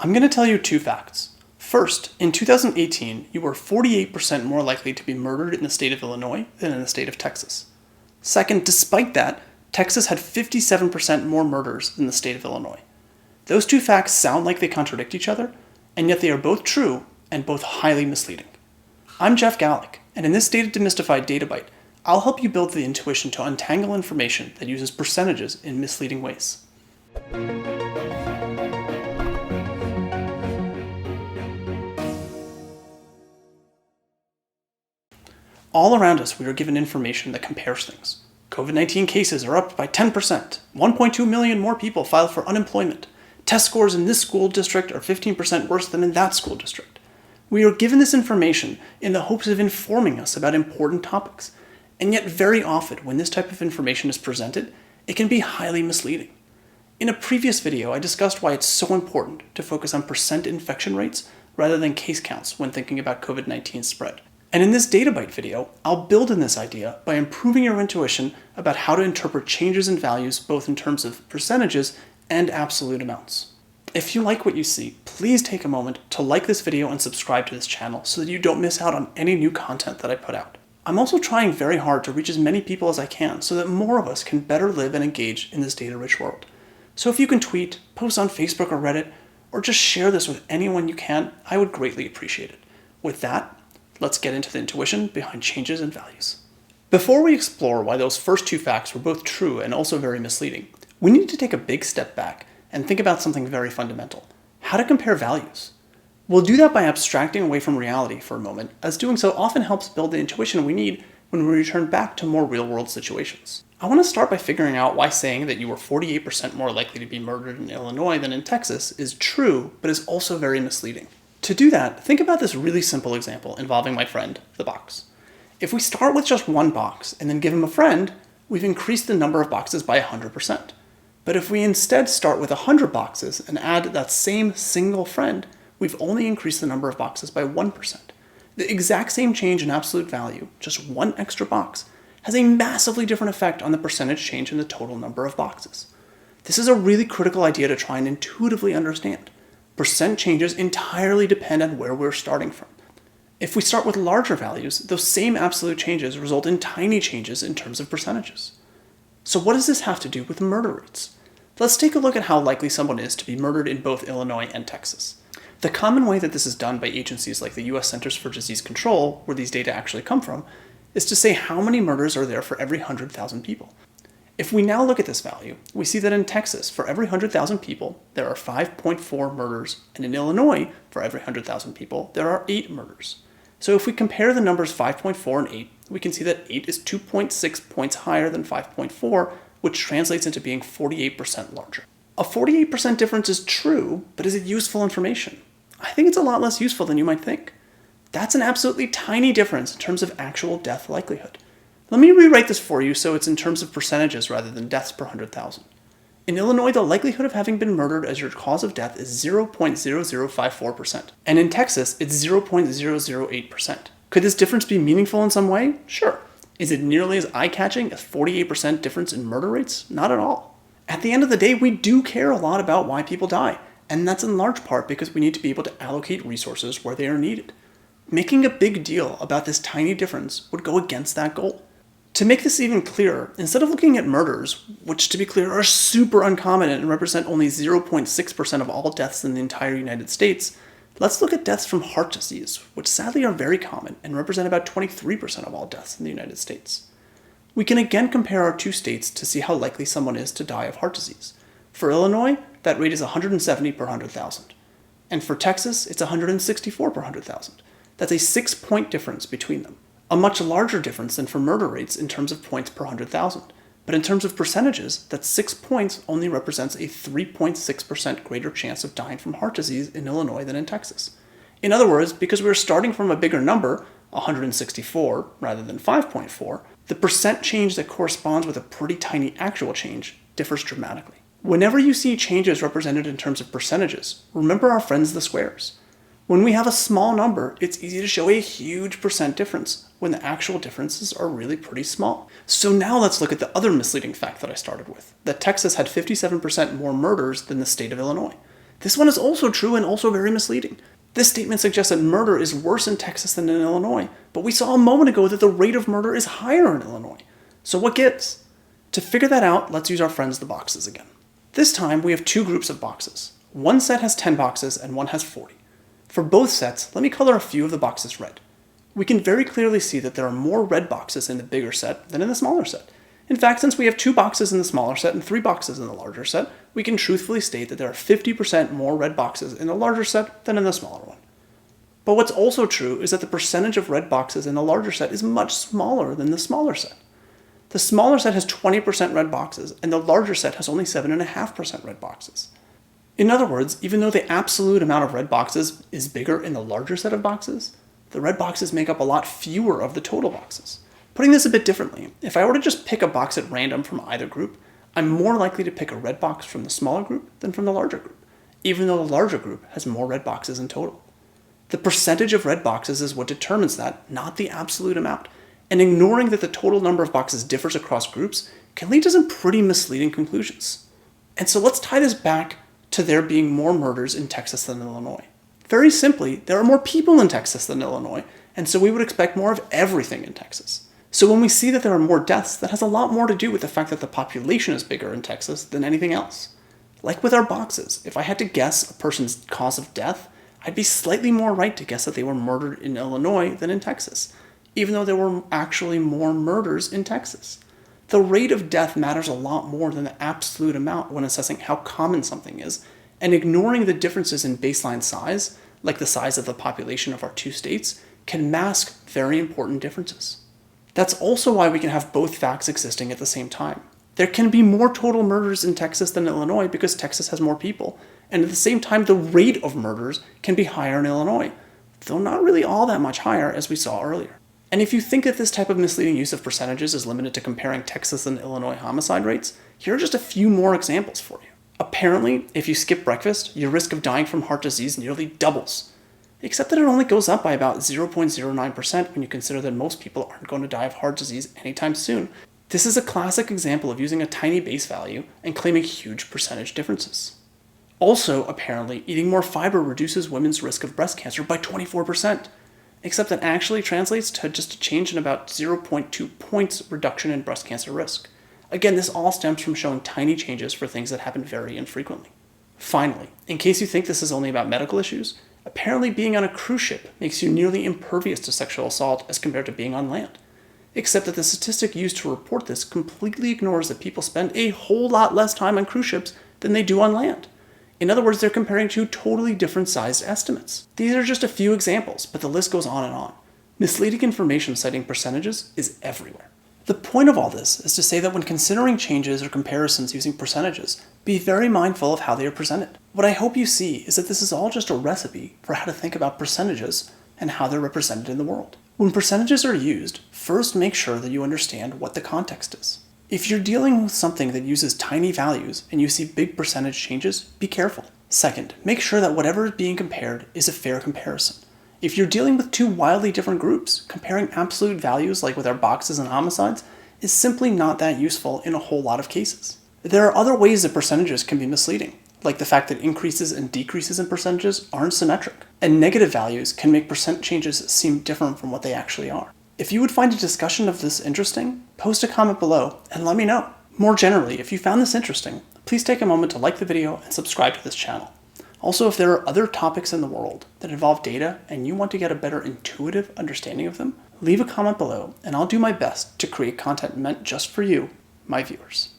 I'm going to tell you two facts. First, in 2018, you were 48% more likely to be murdered in the state of Illinois than in the state of Texas. Second, despite that, Texas had 57% more murders than the state of Illinois. Those two facts sound like they contradict each other, and yet they are both true and both highly misleading. I'm Jeff Galak, and in this Data Demystified Data Bite, I'll help you build the intuition to untangle information that uses percentages in misleading ways. All around us, we are given information that compares things. COVID-19 cases are up by 10%. 1.2 million more people filed for unemployment. Test scores in this school district are 15% worse than in that school district. We are given this information in the hopes of informing us about important topics. And yet very often, when this type of information is presented, it can be highly misleading. In a previous video, I discussed why it's so important to focus on percent infection rates rather than case counts when thinking about COVID-19 spread. And in this Data Bite video, I'll build on this idea by improving your intuition about how to interpret changes in values both in terms of percentages and absolute amounts. If you like what you see, please take a moment to like this video and subscribe to this channel so that you don't miss out on any new content that I put out. I'm also trying very hard to reach as many people as I can so that more of us can better live and engage in this data-rich world. So if you can tweet, post on Facebook or Reddit, or just share this with anyone you can, I would greatly appreciate it. With that, let's get into the intuition behind changes in values. Before we explore why those first two facts were both true and also very misleading, we need to take a big step back and think about something very fundamental: how to compare values. We'll do that by abstracting away from reality for a moment, as doing so often helps build the intuition we need when we return back to more real-world situations. I want to start by figuring out why saying that you were 48% more likely to be murdered in Illinois than in Texas is true, but is also very misleading. To do that, think about this really simple example involving my friend, the box. If we start with just one box and then give him a friend, we've increased the number of boxes by 100%. But if we instead start with 100 boxes and add that same single friend, we've only increased the number of boxes by 1%. The exact same change in absolute value, just one extra box, has a massively different effect on the percentage change in the total number of boxes. This is a really critical idea to try and intuitively understand. Percent changes entirely depend on where we're starting from. If we start with larger values, those same absolute changes result in tiny changes in terms of percentages. So what does this have to do with murder rates? Let's take a look at how likely someone is to be murdered in both Illinois and Texas. The common way that this is done by agencies like the US Centers for Disease Control, where these data actually come from, is to say how many murders are there for every 100,000 people. If we now look at this value, we see that in Texas, for every 100,000 people, there are 5.4 murders, and in Illinois, for every 100,000 people, there are 8 murders. So if we compare the numbers 5.4 and 8, we can see that 8 is 2.6 points higher than 5.4, which translates into being 48% larger. A 48% difference is true, but is it useful information? I think it's a lot less useful than you might think. That's an absolutely tiny difference in terms of actual death likelihood. Let me rewrite this for you so it's in terms of percentages rather than deaths per 100,000. In Illinois, the likelihood of having been murdered as your cause of death is 0.0054%. And in Texas, it's 0.008%. Could this difference be meaningful in some way? Sure. Is it nearly as eye-catching as 48% difference in murder rates? Not at all. At the end of the day, we do care a lot about why people die. And that's in large part because we need to be able to allocate resources where they are needed. Making a big deal about this tiny difference would go against that goal. To make this even clearer, instead of looking at murders, which to be clear are super uncommon and represent only 0.6% of all deaths in the entire United States, let's look at deaths from heart disease, which sadly are very common and represent about 23% of all deaths in the United States. We can again compare our two states to see how likely someone is to die of heart disease. For Illinois, that rate is 170 per 100,000. And for Texas, it's 164 per 100,000. That's a 6-point difference between them. A much larger difference than for murder rates in terms of points per 100,000. But in terms of percentages, that 6 points only represents a 3.6% greater chance of dying from heart disease in Illinois than in Texas. In other words, because we're starting from a bigger number, 164 rather than 5.4, the percent change that corresponds with a pretty tiny actual change differs dramatically. Whenever you see changes represented in terms of percentages, remember our friends the squares. When we have a small number, it's easy to show a huge percent difference when the actual differences are really pretty small. So now let's look at the other misleading fact that I started with, that Texas had 57% more murders than the state of Illinois. This one is also true and also very misleading. This statement suggests that murder is worse in Texas than in Illinois, but we saw a moment ago that the rate of murder is higher in Illinois. So what gives? To figure that out, let's use our friends the boxes again. This time we have two groups of boxes. One set has 10 boxes and one has 40. For both sets, let me color a few of the boxes red. We can very clearly see that there are more red boxes in the bigger set than in the smaller set. In fact, since we have 2 boxes in the smaller set and 3 boxes in the larger set, we can truthfully state that there are 50% more red boxes in the larger set than in the smaller one. But what's also true is that the percentage of red boxes in the larger set is much smaller than the smaller set. The smaller set has 20% red boxes, and the larger set has only 7.5% red boxes. In other words, even though the absolute amount of red boxes is bigger in the larger set of boxes, the red boxes make up a lot fewer of the total boxes. Putting this a bit differently, if I were to just pick a box at random from either group, I'm more likely to pick a red box from the smaller group than from the larger group, even though the larger group has more red boxes in total. The percentage of red boxes is what determines that, not the absolute amount, and ignoring that the total number of boxes differs across groups can lead to some pretty misleading conclusions. And so let's tie this back to there being more murders in Texas than Illinois. Very simply, there are more people in Texas than Illinois, and so we would expect more of everything in Texas. So when we see that there are more deaths, that has a lot more to do with the fact that the population is bigger in Texas than anything else. Like with our boxes, if I had to guess a person's cause of death, I'd be slightly more right to guess that they were murdered in Illinois than in Texas, even though there were actually more murders in Texas. The rate of death matters a lot more than the absolute amount when assessing how common something is, and ignoring the differences in baseline size, like the size of the population of our 2 states, can mask very important differences. That's also why we can have both facts existing at the same time. There can be more total murders in Texas than Illinois because Texas has more people, and at the same time the rate of murders can be higher in Illinois, though not really all that much higher as we saw earlier. And if you think that this type of misleading use of percentages is limited to comparing Texas and Illinois homicide rates, here are just a few more examples for you. Apparently, if you skip breakfast, your risk of dying from heart disease nearly doubles. Except that it only goes up by about 0.09% when you consider that most people aren't going to die of heart disease anytime soon. This is a classic example of using a tiny base value and claiming huge percentage differences. Also, apparently, eating more fiber reduces women's risk of breast cancer by 24%, except that actually translates to just a change in about 0.2 points reduction in breast cancer risk. Again, this all stems from showing tiny changes for things that happen very infrequently. Finally, in case you think this is only about medical issues, apparently being on a cruise ship makes you nearly impervious to sexual assault as compared to being on land. Except that the statistic used to report this completely ignores that people spend a whole lot less time on cruise ships than they do on land. In other words, they're comparing 2 totally different sized estimates. These are just a few examples, but the list goes on and on. Misleading information citing percentages is everywhere. The point of all this is to say that when considering changes or comparisons using percentages, be very mindful of how they are presented. What I hope you see is that this is all just a recipe for how to think about percentages and how they're represented in the world. When percentages are used, first make sure that you understand what the context is. If you're dealing with something that uses tiny values and you see big percentage changes, be careful. Second, make sure that whatever is being compared is a fair comparison. If you're dealing with 2 wildly different groups, comparing absolute values like with our boxes and homicides is simply not that useful in a whole lot of cases. There are other ways that percentages can be misleading, like the fact that increases and decreases in percentages aren't symmetric, and negative values can make percent changes seem different from what they actually are. If you would find a discussion of this interesting, post a comment below and let me know. More generally, if you found this interesting, please take a moment to like the video and subscribe to this channel. Also, if there are other topics in the world that involve data and you want to get a better intuitive understanding of them, leave a comment below and I'll do my best to create content meant just for you, my viewers.